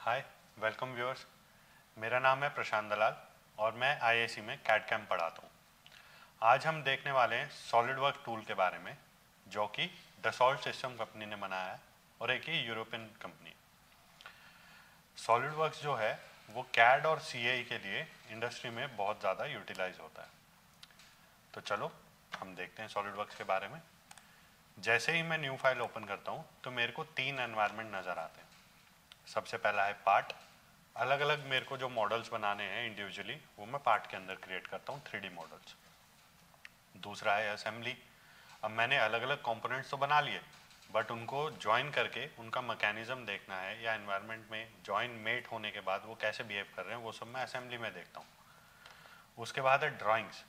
हाय, welcome viewers. मेरा नाम है प्रशांत दलाल और मैं आईआईसी में कैड कैम पढ़ाता हूँ। आज हम देखने वाले हैं सॉलिडवर्क्स टूल के बारे में, जो कि डसॉल्ट सिस्टम कंपनी ने बनाया है और एक ही यूरोपियन कंपनी। सॉलिडवर्क्स जो है वो कैड और सीएई के लिए इंडस्ट्री में बहुत ज़्यादा यूटिलाइज होता है। तो चलो हम देखते हैं सॉलिडवर्क्स के बारे में। जैसे ही मैं न्यू फाइल ओपन करता हूँ तो मेरे को 3 एनवायरनमेंट नज़र आते हैं। सबसे पहला है पार्ट। अलग अलग मेरे को जो मॉडल्स बनाने हैं इंडिविजुअली, वो मैं पार्ट के अंदर क्रिएट करता हूँ 3D मॉडल्स। दूसरा है असेंबली। अब मैंने अलग अलग कंपोनेंट्स तो बना लिए, बट उनको ज्वाइन करके उनका मैकेनिज्म देखना है, या एनवायरनमेंट में ज्वाइन मेट होने के बाद वो कैसे बिहेव कर रहे हैं, वो सब मैं असेंबली में देखता हूँ। उसके बाद है ड्राइंग्स।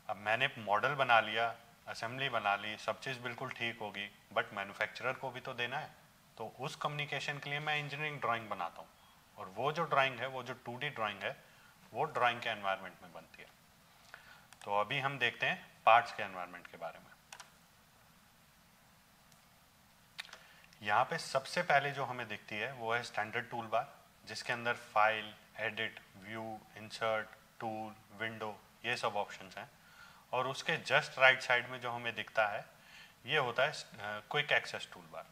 अब मैंने मॉडल बना लिया, असेंबली बना ली, सब चीज़ बिल्कुल ठीक होगी, बट मैन्युफैक्चरर को भी तो देना है। तो उस कम्युनिकेशन के लिए मैं इंजीनियरिंग ड्राइंग बनाता हूँ, और वो जो ड्राइंग है, वो जो 2D ड्राइंग है, वो ड्राइंग के एनवायरनमेंट में बनती है। तो अभी हम देखते हैं पार्ट्स के एनवायरनमेंट के बारे में। यहाँ पे सबसे पहले जो हमें दिखती है वो है स्टैंडर्ड टूल बार, जिसके अंदर file, edit, view, insert, tool, window, ये सब ऑप्शंस हैं। और उसके जस्ट राइट साइड में जो हमें दिखता है, ये होता है क्विक एक्सेस टूल बार।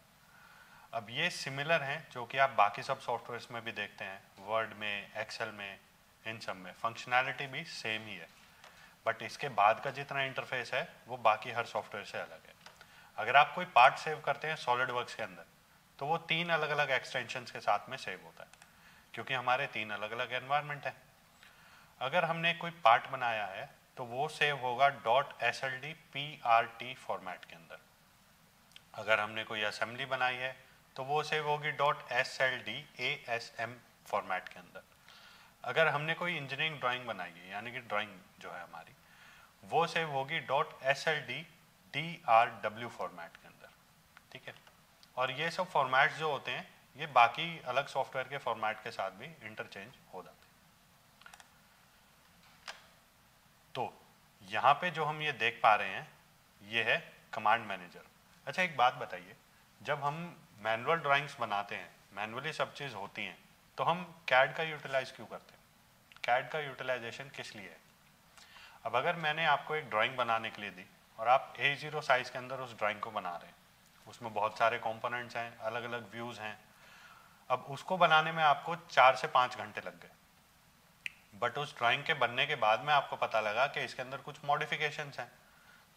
अब ये सिमिलर हैं जो कि आप बाकी सब सॉफ्टवेयर्स में भी देखते हैं, वर्ड में, एक्सेल में, इन सब में फंक्शनैलिटी भी सेम ही है, बट इसके बाद का जितना इंटरफेस है वो बाकी हर सॉफ्टवेयर से अलग है। अगर आप कोई पार्ट सेव करते हैं सॉलिडवर्क्स के अंदर, तो वो 3 अलग अलग एक्सटेंशंस के साथ में सेव होता है, क्योंकि हमारे 3 अलग अलग एनवायरनमेंट है। अगर हमने कोई पार्ट बनाया है तो वो सेव होगा .sld.prt फॉर्मेट के अंदर। अगर हमने कोई असेंबली बनाई है तो वो सेव होगी .sld.asm फॉर्मेट के अंदर। अगर हमने कोई इंजीनियरिंग ड्राइंग बनाई है, यानी कि ड्राइंग जो है हमारी, वो सेव होगी .sld.drw फॉर्मेट के अंदर। ठीक है। और ये सब फॉर्मेट्स जो होते हैं, ये बाकी अलग सॉफ्टवेयर के फॉर्मेट के साथ भी इंटरचेंज हो जाते हैं। तो यहाँ पे जो हम ये देख पा रहे हैं, ये है कमांड मैनेजर। अच्छा, एक बात बताइए, जब हम मैनुअल ड्राइंग्स बनाते हैं, मैनुअली सब चीज़ होती हैं, तो हम कैड का यूटिलाइज क्यों करते हैं? कैड का यूटिलाइजेशन किस लिए है? अब अगर मैंने आपको एक ड्राइंग बनाने के लिए दी और आप A0 साइज के अंदर उस ड्राइंग को बना रहे हैं, उसमें बहुत सारे कंपोनेंट्स हैं, अलग अलग व्यूज़ हैं, अब उसको बनाने में आपको 4 से 5 घंटे लग गए, बट उस ड्राइंग के बनने के बाद में आपको पता लगा कि इसके अंदर कुछ मॉडिफिकेशंस हैं,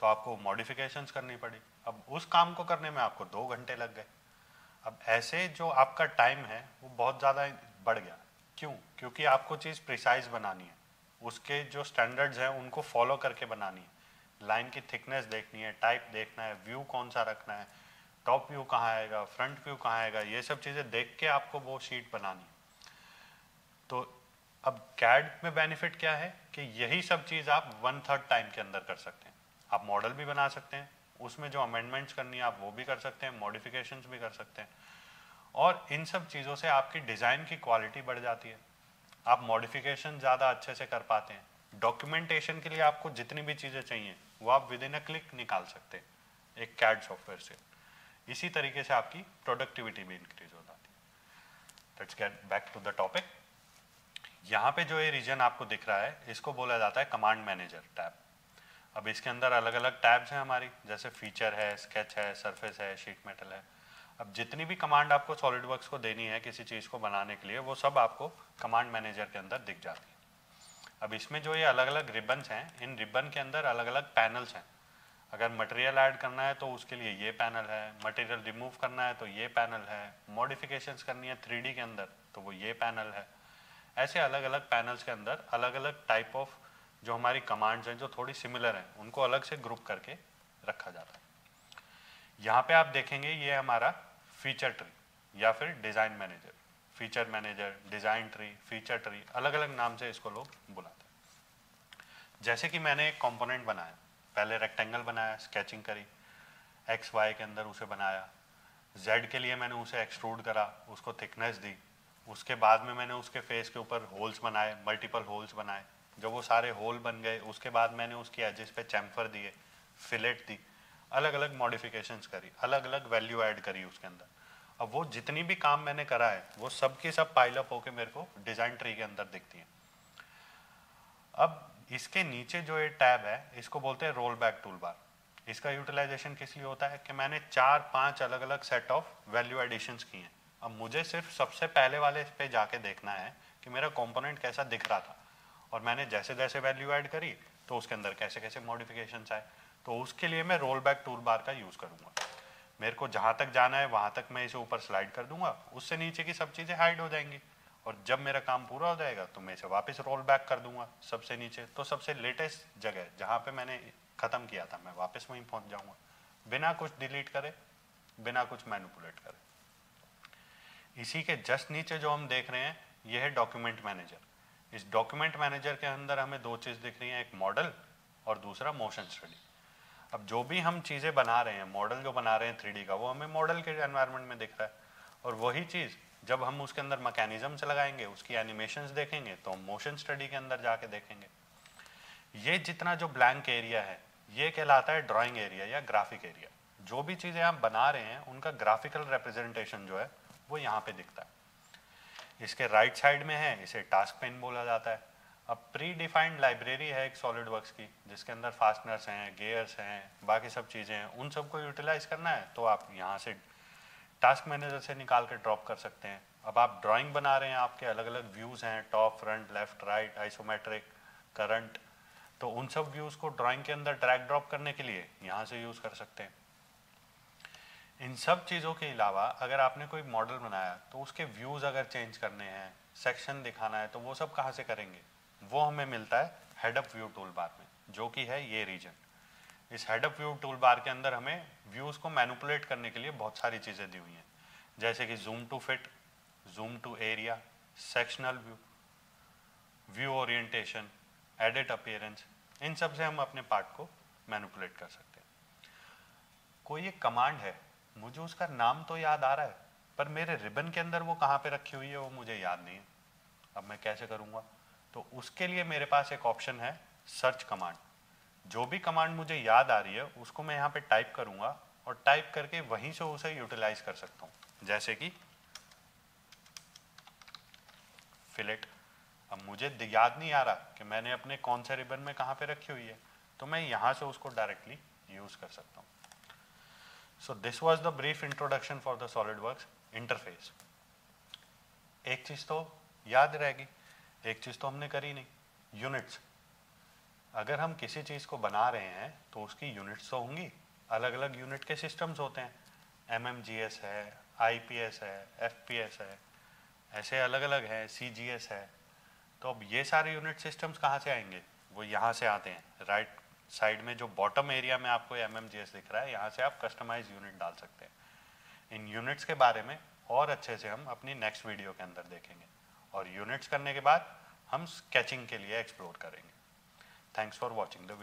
तो आपको मॉडिफिकेशंस करनी पड़ी। अब उस काम को करने में आपको 2 घंटे लग गए। अब ऐसे जो आपका टाइम है वो बहुत ज़्यादा बढ़ गया। क्यों? क्योंकि आपको चीज़ प्रिसाइज बनानी है, उसके जो स्टैंडर्ड्स हैं उनको फॉलो करके बनानी है, लाइन की थिकनेस देखनी है, टाइप देखना है, व्यू कौन सा रखना है, टॉप व्यू कहाँ आएगा, फ्रंट व्यू कहाँ आएगा, ये सब चीज़ें देख के आपको वो शीट बनानी है। तो अब कैड में बेनिफिट क्या है कि यही सब चीज़ आप 1/3 टाइम के अंदर कर सकते हैं। आप मॉडल भी बना सकते हैं, उसमें जो अमेंडमेंट्स करनी है आप वो भी कर सकते हैं, मॉडिफिकेशंस भी कर सकते हैं, और इन सब चीज़ों से आपकी डिज़ाइन की क्वालिटी बढ़ जाती है, आप मॉडिफिकेशन ज़्यादा अच्छे से कर पाते हैं। डॉक्यूमेंटेशन के लिए आपको जितनी भी चीज़ें चाहिए वो आप विद इन अ क्लिक निकाल सकते हैं एक कैड सॉफ्टवेयर से। इसी तरीके से आपकी प्रोडक्टिविटी भी इंक्रीज हो जाती है। Let's get back to the topic. यहाँ पे जो ये रीजन आपको दिख रहा है, इसको बोला जाता है कमांड मैनेजर टैब। अब इसके अंदर अलग अलग टैब्स हैं हमारी, जैसे फीचर है, स्केच है, सरफेस है, शीट मेटल है। अब जितनी भी कमांड आपको सॉलिडवर्क्स को देनी है किसी चीज़ को बनाने के लिए, वो सब आपको कमांड मैनेजर के अंदर दिख जाती है। अब इसमें जो ये अलग अलग रिबन्स हैं, इन रिबन के अंदर अलग अलग पैनल्स हैं। अगर मटेरियल ऐड करना है तो उसके लिए ये पैनल है, मटेरियल रिमूव करना है तो ये पैनल है, मॉडिफिकेशंस करनी है 3D के अंदर तो वो ये पैनल है। ऐसे अलग अलग पैनल्स के अंदर अलग अलग टाइप ऑफ जो हमारी कमांड्स हैं जो थोड़ी सिमिलर हैं, उनको अलग से ग्रुप करके रखा जाता है। यहाँ पे आप देखेंगे ये हमारा फीचर ट्री या फिर design manager. Feature manager, design tree, feature tree, अलग अलग नाम से इसको लोग बुलाते हैं। जैसे कि मैंने एक कंपोनेंट बनाया, पहले रेक्टेंगल बनाया, स्केचिंग करी, एक्स वाई के अंदर उसे बनाया, जेड के लिए मैंने उसे एक्सट्रूड करा, उसको थिकनेस दी, उसके बाद में मैंने उसके फेस के ऊपर होल्स बनाए, मल्टीपल होल्स बनाए। जब वो सारे होल बन गए उसके बाद मैंने उसकी एजेस पे चैम्फर दिए, फिलेट दी, अलग अलग मॉडिफिकेशंस करी, अलग अलग वैल्यू ऐड करी उसके अंदर, अब वो जितनी भी काम मैंने करा है वो सब की सब पाइल अप होके मेरे को डिजाइन ट्री के अंदर दिखती है। अब इसके नीचे जो ये टैब है इसको बोलते हैं रोल बैक टूल बार। इसका यूटिलाइजेशन किस लिए होता है कि मैंने 4-5 अलग अलग सेट ऑफ वैल्यू एडिशंस किए हैं। अब मुझे सिर्फ सबसे पहले वाले पे जाके देखना है कि मेरा कंपोनेंट कैसा दिख रहा था, और मैंने जैसे जैसे वैल्यू ऐड करी तो उसके अंदर कैसे कैसे मॉडिफिकेशंस आए। तो उसके लिए मैं रोल बैक टूल बार का यूज़ करूँगा। मेरे को जहाँ तक जाना है वहाँ तक मैं इसे ऊपर स्लाइड कर दूंगा, उससे नीचे की सब चीज़ें हाइड हो जाएंगी, और जब मेरा काम पूरा हो जाएगा तो मैं इसे वापस रोल बैक कर दूंगा सबसे नीचे। तो सबसे लेटेस्ट जगह जहाँ पे मैंने ख़त्म किया था मैं वापस वहीं पहुँच जाऊँगा, बिना कुछ डिलीट करे, बिना कुछ मैनिपुलेट करे। इसी के जस्ट नीचे जो हम देख रहे हैं ये है डॉक्यूमेंट मैनेजर। इस डॉक्यूमेंट मैनेजर के अंदर हमें दो चीज़ दिख रही हैं, एक मॉडल और दूसरा मोशन स्टडी। अब जो भी हम चीज़ें बना रहे हैं, मॉडल जो बना रहे हैं 3D का, वो हमें मॉडल के एनवायरनमेंट में दिख रहा है, और वही चीज़ जब हम उसके अंदर मैकेनिज्म्स लगाएंगे, उसकी एनिमेशंस देखेंगे, तो हम मोशन स्टडी के अंदर जाके देखेंगे। ये जितना जो ब्लैंक एरिया है ये कहलाता है ड्राइंग एरिया या ग्राफिक एरिया। जो भी चीज़ें आप बना रहे हैं उनका ग्राफिकल रिप्रेजेंटेशन जो है वो यहाँ पे दिखता है। इसके राइट साइड में है, इसे टास्क पेन बोला जाता है। अब प्री डिफाइंड लाइब्रेरी है एक सॉलिड वर्क्स की, जिसके अंदर फास्टनर्स हैं, गेयर्स हैं, बाकी सब चीज़ें हैं, उन सबको यूटिलाइज करना है तो आप यहाँ से टास्क मैनेजर से निकाल के ड्रॉप कर सकते हैं। अब आप ड्राइंग बना रहे हैं, आपके अलग अलग व्यूज़ हैं, top, front, left, right, isometric, current, तो उन सब व्यूज़ को ड्राइंग के अंदर ड्रैग ड्रॉप करने के लिए यहाँ से यूज़ कर सकते हैं। इन सब चीज़ों के अलावा अगर आपने कोई मॉडल बनाया तो उसके व्यूज़ अगर चेंज करने हैं, सेक्शन दिखाना है, तो वो सब कहाँ से करेंगे? वो हमें मिलता है head up view tool bar में, जो कि है ये रीजन। इस head up view tool bar के अंदर हमें व्यूज़ को मैनिपुलेट करने के लिए बहुत सारी चीज़ें दी हुई हैं, जैसे कि zoom to fit, zoom to area, sectional view, view orientation, edit appearance, इन सब से हम अपने पार्ट को मैनिपुलेट कर सकते हैं। कोई एक कमांड है, मुझे उसका नाम तो याद आ रहा है, पर मेरे रिबन के अंदर वो कहाँ पे रखी हुई है वो मुझे याद नहीं है। अब मैं कैसे करूँगा? तो उसके लिए मेरे पास एक ऑप्शन है सर्च कमांड। जो भी कमांड मुझे याद आ रही है उसको मैं यहाँ पे टाइप करूँगा, और टाइप करके वहीं से उसे यूटिलाइज कर सकता हूँ, जैसे कि फिलेट। अब मुझे याद नहीं आ रहा कि मैंने अपने कौन से रिबन में कहाँ पे रखी हुई है, तो मैं यहाँ से उसको डायरेक्टली यूज़ कर सकता हूँ। So this was the brief introduction for the SolidWorks interface. एक चीज़ तो याद रहेगी, एक चीज़ तो हमने करी नहीं, यूनिट्स। अगर हम किसी चीज़ को बना रहे हैं तो उसकी यूनिट्स तो होंगी, अलग अलग यूनिट के सिस्टम्स होते हैं, MMGS है, IPS है, FPS है, ऐसे अलग अलग है, CGS है। तो अब ये सारे यूनिट सिस्टम्स कहाँ से आएंगे? वो यहाँ से आते हैं। राइट साइड में जो बॉटम एरिया में आपको MMGS दिख रहा है, यहाँ से आप कस्टमाइज यूनिट डाल सकते हैं। इन यूनिट्स के बारे में और अच्छे से हम अपनी नेक्स्ट वीडियो के अंदर देखेंगे, और यूनिट्स करने के बाद हम स्केचिंग के लिए एक्सप्लोर करेंगे। Thanks for watching the video.